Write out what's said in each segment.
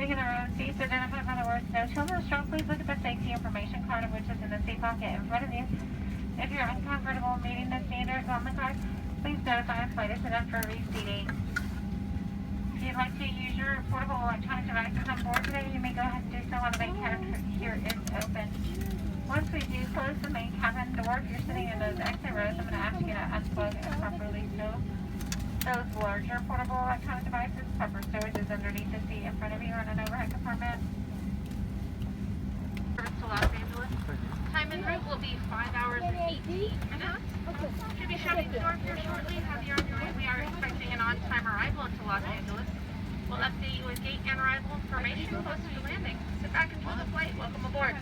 sitting in their own seats, identified by the words "No Children Stroke," please look at the safety information card, which is in the seat pocket in front of you. If you're uncomfortable meeting the standards on the card, please notify a flight attendant for reseating. If you'd like to use your portable electronic devices on board today, you may go ahead and do so while the main cabin here is open. Once we do close the main cabin door, if you're sitting in those exit rows, I'm going to ask you to unplug and properly stow those larger portable electronic devices. Proper storage is underneath the seat in front of you or in an overhead compartment. Service to Los Angeles. Time en route will be 5 hours and 18 minutes. Should be shutting the door here shortly. Have you on your way. We are expecting an on-time arrival into Los Angeles. We'll update you with gate and arrival information closer to landing. Sit back and enjoy the flight. Welcome aboard.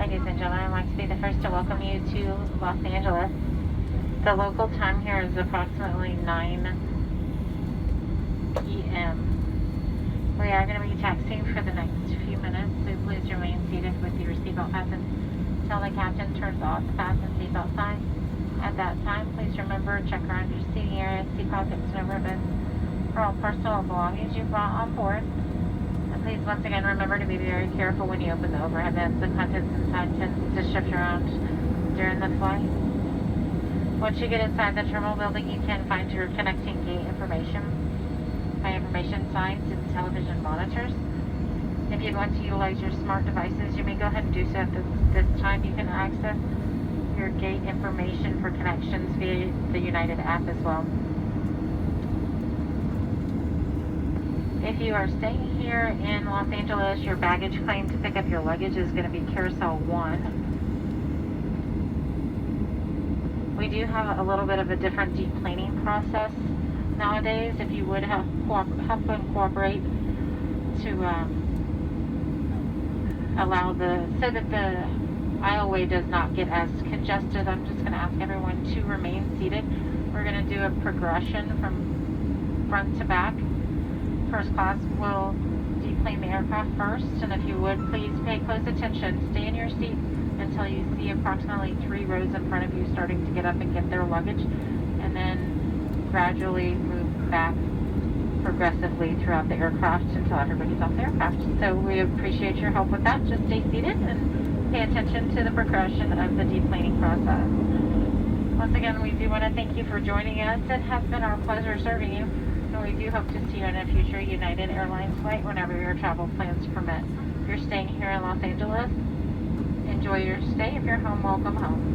ladies and gentlemen, I'd like to be the first to welcome you to Los Angeles. The local time here is approximately 9 p.m. We are going to be taxiing for the next few minutes, so please remain seated with your seatbelt fastened until the captain turns off the fasten seatbelt sign. At that time, please remember to check around your seating area, seat pockets, and ribbons for all personal belongings you brought on board. And please, once again, remember to be very careful when you open the overhead bins. The contents inside tends to shift around during the flight. Once you get inside the terminal building, you can find your connecting gate information by information signs and television monitors. If you want to utilize your smart devices, you may go ahead and do so at this time. You can access your gate information for connections via the United app as well. If you are staying here in Los Angeles, your baggage claim to pick up your luggage is going to be Carousel 1. We do have a little bit of a different deplaning process nowadays. If you would help and cooperate to allow so that the aisleway does not get as congested, I'm just going to ask everyone to remain seated. We're going to do a progression from front to back. First class will deplane the aircraft first, and if you would, please pay close attention. Stay in your seat until you see approximately 3 rows in front of you starting to get up and get their luggage, and then gradually move back progressively throughout the aircraft until everybody's off the aircraft. So we appreciate your help with that. Just stay seated and pay attention to the progression of the deplaning process. Once again, we do want to thank you for joining us. It has been our pleasure serving you. And we do hope to see you on a future United Airlines flight whenever your travel plans permit. If you're staying here in Los Angeles, enjoy your stay. If you're home, welcome home.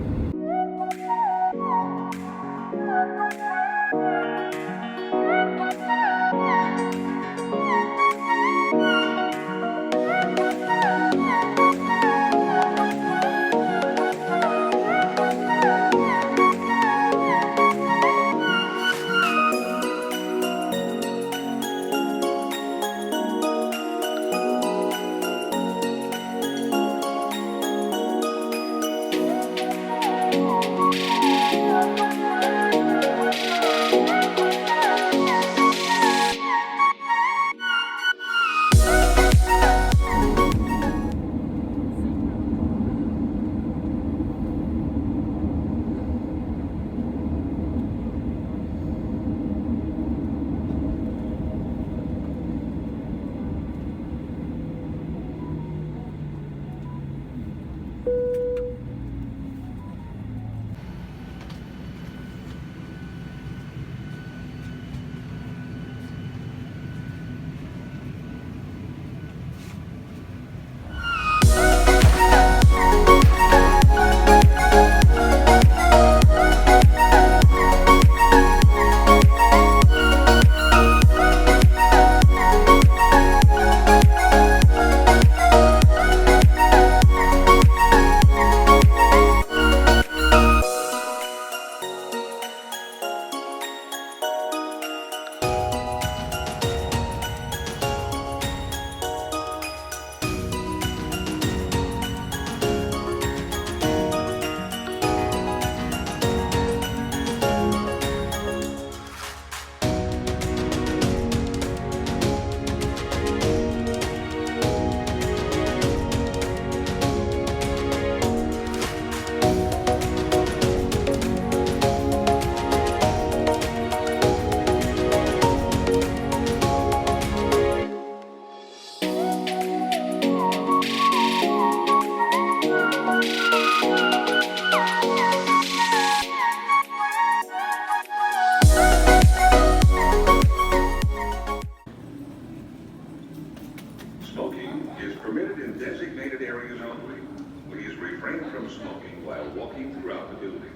Smoking is permitted in designated areas only. Please refrain from smoking while walking throughout the building.